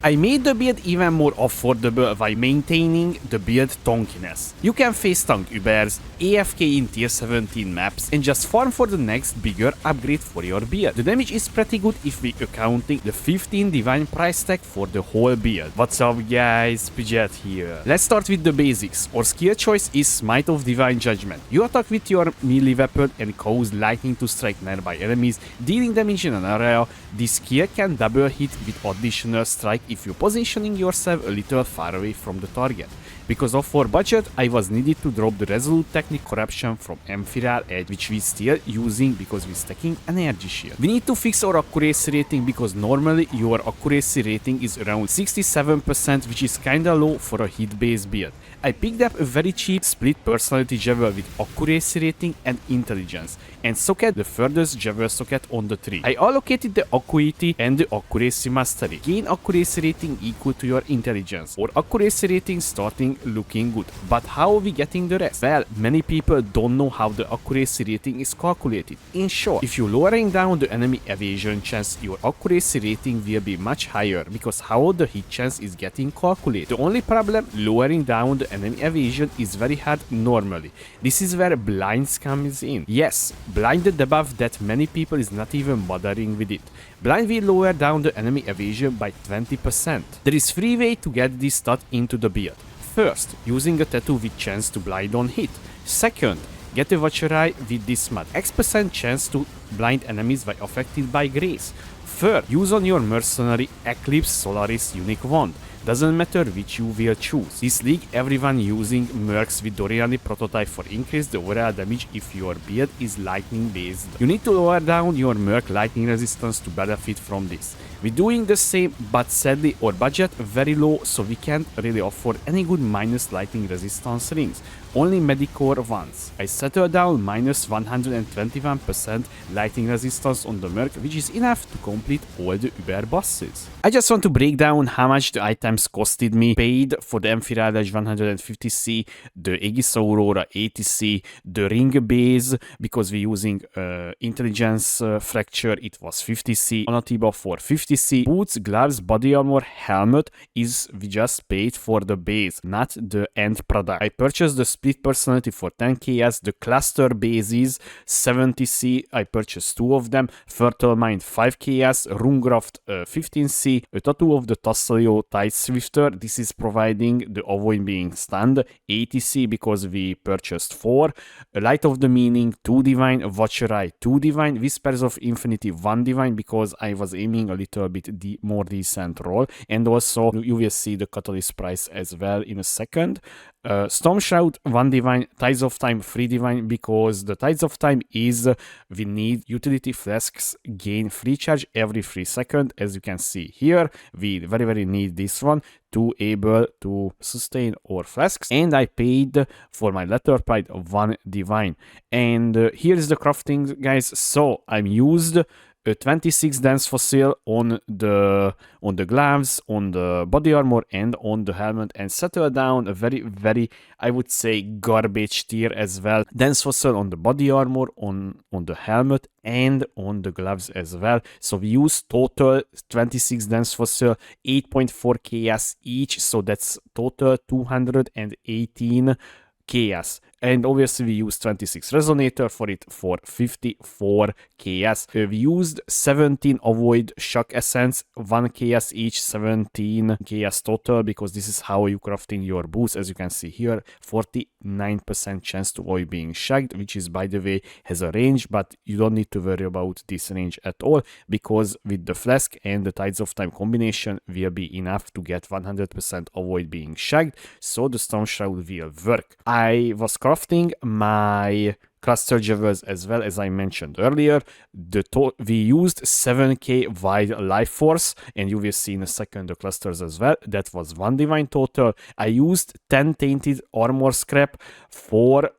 I made the build even more affordable by maintaining the build tankiness. You can face tank Ubers, AFK in tier 17 maps, and just farm for the next bigger upgrade for your build. The damage is pretty good if we accounting the 15 divine price tag for the whole build. What's up guys, Pidget here. Let's start with the basics. Our skill choice is Smite of Divine Judgment. You attack with your melee weapon and cause lightning to strike nearby enemies, dealing damage in an area. This skill can double hit with additional strike if you're positioning yourself a little far away from the target. Because of our budget, I was needed to drop the Resolute Technique Corruption from Emerald Edge, which we still using because we're stacking Energy Shield. We need to fix our accuracy rating because normally your accuracy rating is around 67%, which is kinda low for a hit-based build. I picked up a very cheap split personality javel with accuracy rating and intelligence, and socket the furthest javel socket on the tree. I allocated the acuity and the accuracy mastery. Gain accuracy rating equal to your intelligence, or accuracy rating starting looking good. But how are we getting the rest? Well, many people don't know how the accuracy rating is calculated. In short, if you're lowering down the enemy evasion chance, your accuracy rating will be much higher because how the hit chance is getting calculated. The only problem, lowering down the enemy evasion is very hard normally. This is where blinds comes in. Yes, blinded debuff that many people is not even bothering with it. Blind will lower down the enemy evasion by 20%. There is 3 ways to get this stat into the build. First, using a tattoo with chance to blind on hit. Second, get a Watcher Eye with this mod. X% chance to blind enemies by affected by grace. Third, use on your Mercenary Eclipse Solaris unique wand. Doesn't matter which you will choose. This league everyone using Mercs with Doriani prototype for increase the overall damage if your build is lightning based. You need to lower down your Merc lightning resistance to benefit from this. We're doing the same, but sadly our budget very low, so we can't really afford any good minus lightning resistance rings. Only Medicore ones. I settled down minus 121% lightning resistance on the Merc, which is enough to complete all the Uber bosses. I just want to break down how much the items costed me. Paid for the Emerald Edge 150C, the Aegis Aurora 80C, the ring base, because we're using intelligence fracture, it was 50C, Onatiba for 50C, boots, gloves, body armor, helmet is we just paid for the base, not the end product. I purchased the split personality for 10k, the cluster bases 70C, I purchased 2 of them, Fertile Mind 5k, Rungraft 15C, a tattoo of the Tasselio Tide Swifter, this is providing the avoid being stunned, 80C because we purchased 4, a Light of the Meaning 2 divine, a Watcher Eye 2 divine, Whispers of Infinity 1 divine because I was aiming a little bit more decent roll, and also you will see the catalyst price as well in a second. Storm Shroud 1 divine, Tides of Time 3 divine because the Tides of Time is we need utility flasks gain free charge every 3 seconds. As you can see here, we very need this one to able to sustain our flasks, and I paid for my letter pride 1 divine. And here is the crafting, guys. So I'm used 26 dense fossil on the gloves, on the body armor, and on the helmet, and settle down a very I would say garbage tier as well. Dense fossil on the body armor, on the helmet, and on the gloves as well. So we use total 26 dense fossil, 8.4 KS each, so that's total 218 KS. And obviously we used 26 resonator for it for 54 KS. We used 17 avoid shock essence, 1 KS each, 17 KS total, because this is how you crafting your boost. As you can see here, 49% chance to avoid being shocked, which is, by the way, has a range, but you don't need to worry about this range at all, because with the flask and the Tides of Time combination will be enough to get 100% avoid being shocked, so the Storm Shroud will work. I was crafting my cluster javels as well, as I mentioned earlier. We used 7k wide life force, and you will see in a second the clusters as well. That was 1 divine total. I used 10 tainted armor scrap for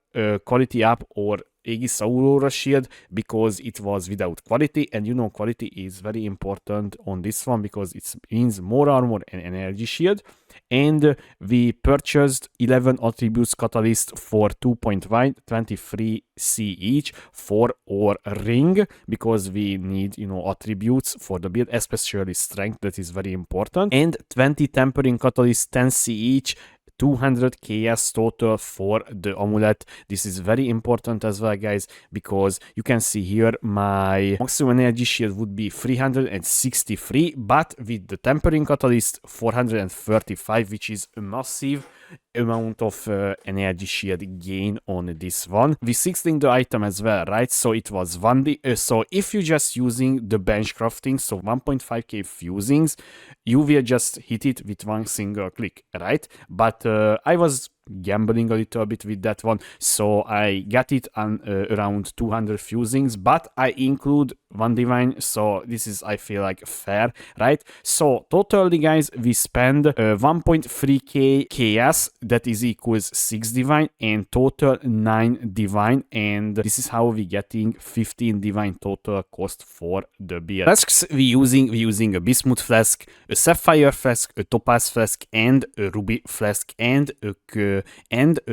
quality up or Aegis Aurora shield because it was without quality, and you know quality is very important on this one because it means more armor and energy shield. and we purchased 11 attributes catalyst for 2.23 C each for our ring, because we need, you know, attributes for the build, especially strength, that is very important, and 20 tempering catalyst 10 C each, 200 KS total for the amulet. This is very important as well, guys, because you can see here my maximum energy shield would be 363, but with the tempering catalyst 435, which is a massive amount of energy shield gain on this one. We 16 the item as well, right? So it was 1D. So if you're just using the bench crafting, so 1.5k fusings, you will just hit it with one single click, right? But I was gambling a little bit with that one, so I got it on around 200 fusings, but I include one divine, so this is, I feel like, fair, right? So totally, guys, we spend 1.3k KS, that is equals 6 divine, and total 9 divine, and this is how we getting 15 divine total cost for the build. Flasks we using a bismuth flask, a sapphire flask, a topaz flask, and a ruby flask, and a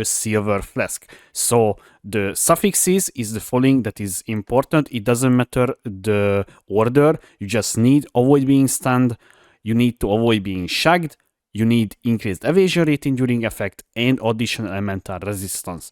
silver flask. So the suffixes is the following that is important. It doesn't matter the order, you just need avoid being stunned, you need to avoid being shagged, you need increased evasion rate during effect, and additional elemental resistance.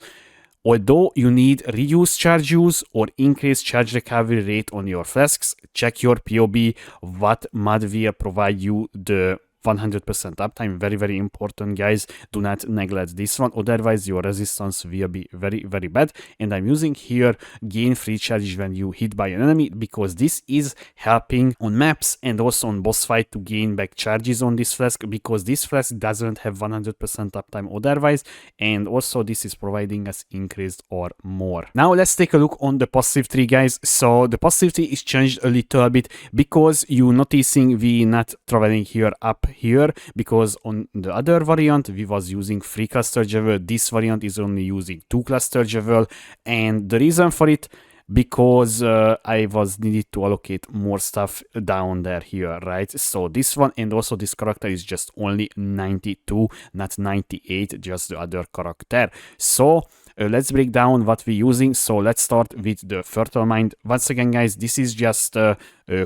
Although you need reduced charge use or increased charge recovery rate on your flasks, check your POB what mod will provide you the 100% uptime. Very, very important, guys. Do not neglect this one, otherwise your resistance will be very, very bad. And I'm using here gain free charge when you hit by an enemy, because this is helping on maps and also on boss fight to gain back charges on this flask, because this flask doesn't have 100% uptime otherwise, and also this is providing us increased or more. Now let's take a look on the passive tree, guys. So the passive tree is changed a little bit, because you noticing we not traveling here up here, because on the other variant we was using 3 cluster jewel. This variant is only using 2 cluster jewel, and the reason for it, because I was needed to allocate more stuff down there here, right? So this one and also this character is just only 92, not 98, just the other character. So let's break down what we're using. So let's start with the Fertile Mind. Once again, guys, this is just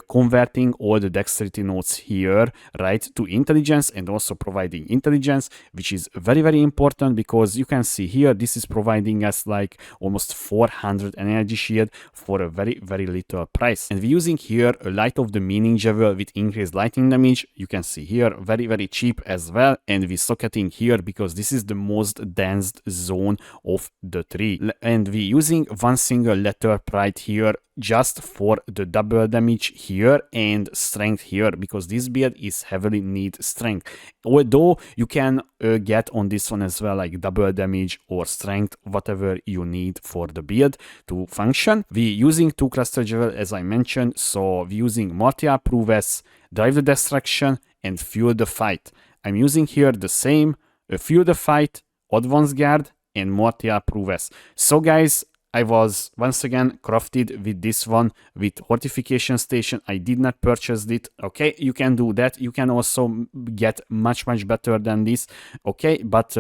converting all the dexterity nodes here, right, to intelligence, and also providing intelligence, which is very, very important, because you can see here this is providing us like almost 400 energy shield for a very, very little price. And we're using here a Light of the Meaning Jewel with increased lightning damage. You can see here very, very cheap as well, and we're socketing here because this is the most dense zone of the tree, and we're using one single letter pride here just for the double damage here and strength here, because this build is heavily need strength. Although you can get on this one as well like double damage or strength, whatever you need for the build to function. We're using 2 cluster jewel as I mentioned, so we're using Martial Prowess, Drive the Destruction, and Fuel the Fight. I'm using here the same Fuel the Fight, Advanced Guard, and Martial Prowess. So guys, I was once again crafted with this one with Fortification Station. I did not purchase it. Okay, you can do that. You can also get much better than this. Okay, but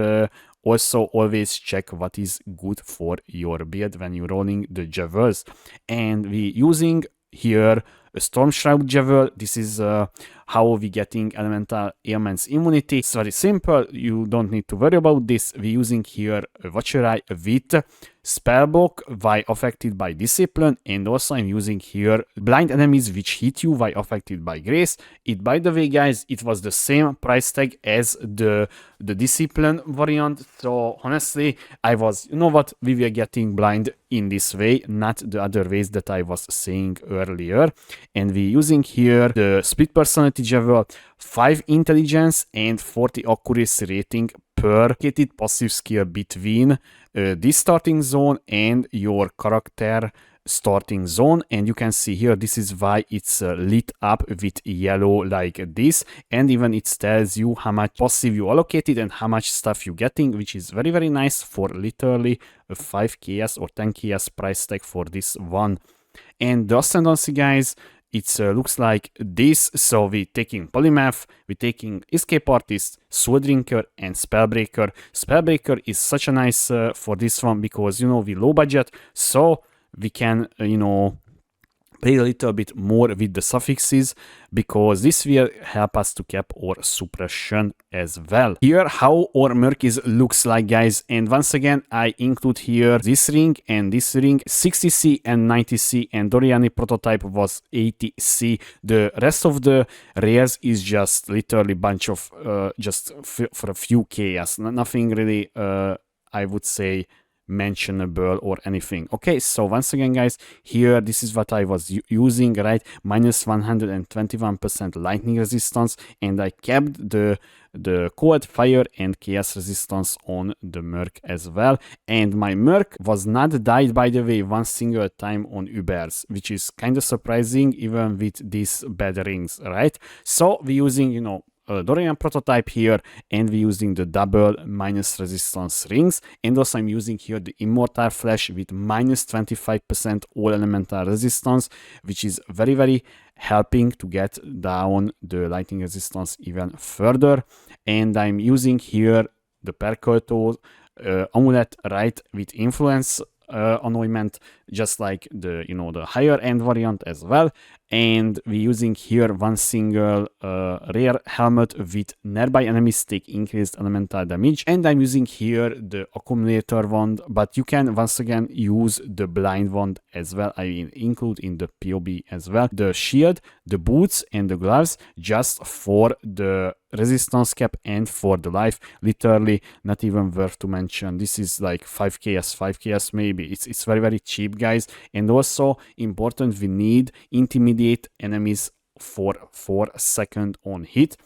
also always check what is good for your build when you're rolling the jewels. And we using here a Storm Shroud Jewel. This is how we getting elemental ailments immunity. It's very simple, you don't need to worry about this. We're using here a Watcher Eye with Spellbook while affected by Discipline, and also I'm using here blind enemies which hit you while affected by Grace. It, by the way, guys, it was the same price tag as the Discipline variant, so honestly I was, you know what, we were getting blind in this way, not the other ways that I was saying earlier. And we're using here the Split Personality Jewel, 5 intelligence and 40 accuracy rating per allocated passive skill between this starting zone and your character starting zone. And you can see here this is why it's lit up with yellow like this, and even it tells you how much passive you allocated and how much stuff you're getting, which is very, very nice for literally a 5 KS or 10 KS price tag for this one. And the Ascendancy, guys, it looks like this. So we taking Polymath, we taking Escape Artist, Soul Drinker, and Spellbreaker. Spellbreaker is such a nice for this one because, you know, we low budget, so we can, you know, play a little bit more with the suffixes, because this will help us to cap our suppression as well. Here how our merc is looks like, guys, and once again I include here this ring and this ring, 60C and 90C, and Doriani prototype was 80C. The rest of the rares is just literally bunch of just for a few chaos, nothing really I would say mentionable or anything. Okay, so once again, guys, here this is what I was using, right? Minus 121% lightning resistance, and I kept the cold, fire, and chaos resistance on the merc as well. And my merc was not died, by the way, one single time on Ubers, which is kind of surprising even with these bad rings, right? So we're using, you know, Dorian prototype here, and we're using the double minus resistance rings, and also I'm using here the Immortal Flash with minus 25% all elemental resistance, which is very helping to get down the lightning resistance even further. And I'm using here the Percolto amulet, right, with influence anointment, just like the, you know, the higher end variant as well. And we're using here one single rare helmet with nearby enemies take increased elemental damage, and I'm using here the accumulator wand, but you can once again use the blind wand as well. I include in the POB as well the shield, the boots, and the gloves, just for the resistance cap and for the life. Literally not even worth to mention. This is like 5ks maybe. It's very cheap, guys. And also important, we need intimidate enemies for 4 seconds on hit.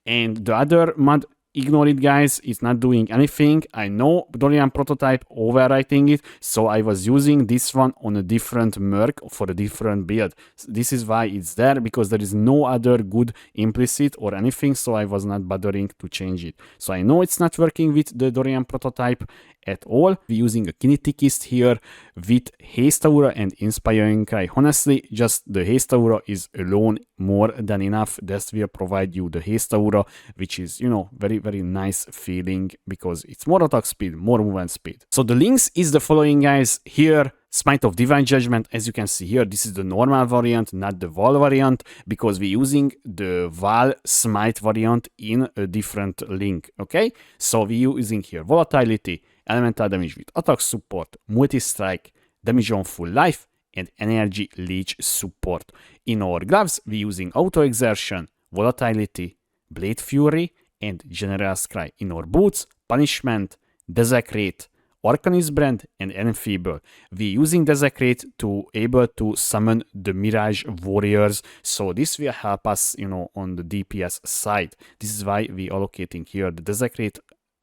And the other mod, ignore it, guys, it's not doing anything. I know Dorian prototype overwriting it, so I was using this one on a different merc for a different build. This is why it's there, because there is no other good implicit or anything, so I was not bothering to change it. So I know it's not working with the Dorian prototype at all. We're using a Kineticist here with Haste Aura and Inspiring Cry. Honestly, just the Haste Aura is alone more than enough. That will provide you the Haste Aura, which is, you know, very nice feeling, because it's more attack speed, more movement speed. So the links is the following, guys. Here, Smite of Divine Judgment, as you can see here, this is the normal variant, not the Val variant, because we're using the Val Smite variant in a different link, okay? So we're using here Volatility, elemental damage with attack support, multi-strike, damage on full life, and energy leech support. In our gloves, we're using auto exertion, volatility, blade fury, and generous cry. In our boots, punishment, desecrate, Arcanist Brand, and Enfeeble. We're using Desecrate to able to summon the Mirage Warriors, so this will help us, you know, on the DPS side. This is why we're allocating here the Desecrate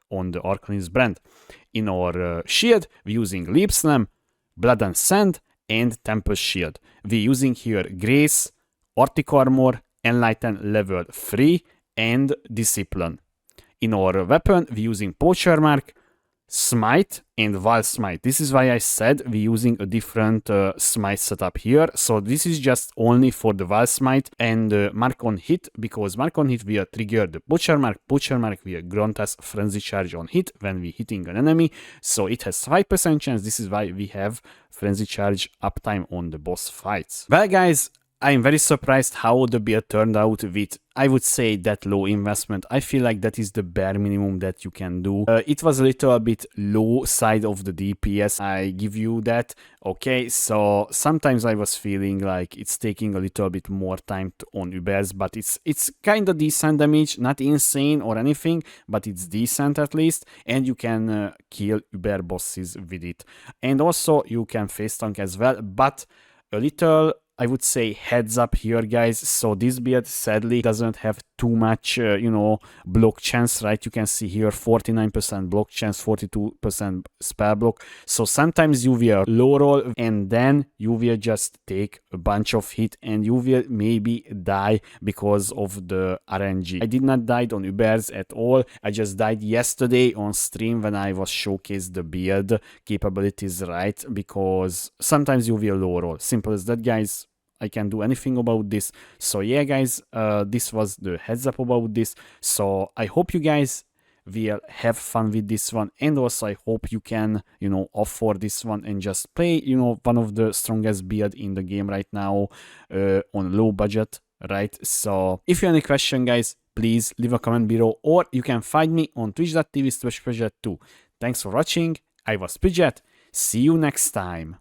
on the Arcanist Brand. In our shield, we're using Leap Slam, Blood and Sand, and Tempest Shield. We're using here Grace, Arctic Armor, Enlighten level 3, and Discipline. In our weapon, we're using Poacher Mark, Smite, and Val Smite. This is why I said we're using a different Smite setup here. So this is just only for the Val Smite and Mark on hit, because Mark on hit will trigger the Poacher Mark. Poacher Mark will grant us Frenzy Charge on hit when we're hitting an enemy. So it has 5% chance. This is why we have Frenzy Charge uptime on the boss fights. Well, guys, I'm very surprised how the build turned out with, I would say, that low investment. I feel like that is the bare minimum that you can do. It was a little bit low side of the DPS, I give you that. Okay, so sometimes I was feeling like it's taking a little bit more time on Ubers, but it's kind of decent damage, not insane or anything, but it's decent at least, and you can kill Uber bosses with it. And also you can face tank as well, but a little, I would say, heads up here, guys. So this build sadly doesn't have too much, you know, block chance, right? You can see here 49% block chance, 42% spell block. So sometimes you will low roll and then you will just take a bunch of hit and you will maybe die because of the RNG. I did not die on Ubers at all. I just died yesterday on stream when I was showcased the build capabilities, right? Because sometimes you will low roll. Simple as that, guys. I can do anything about this. So yeah, guys, this was the heads up about this. So I hope you guys will have fun with this one, and also I hope you can, you know, opt for this one and just play, you know, one of the strongest build in the game right now on low budget, right? So if you have any question, guys, please leave a comment below, or you can find me on twitch.tv/Pidget2. Thanks for watching. I was Pidget. See you next time.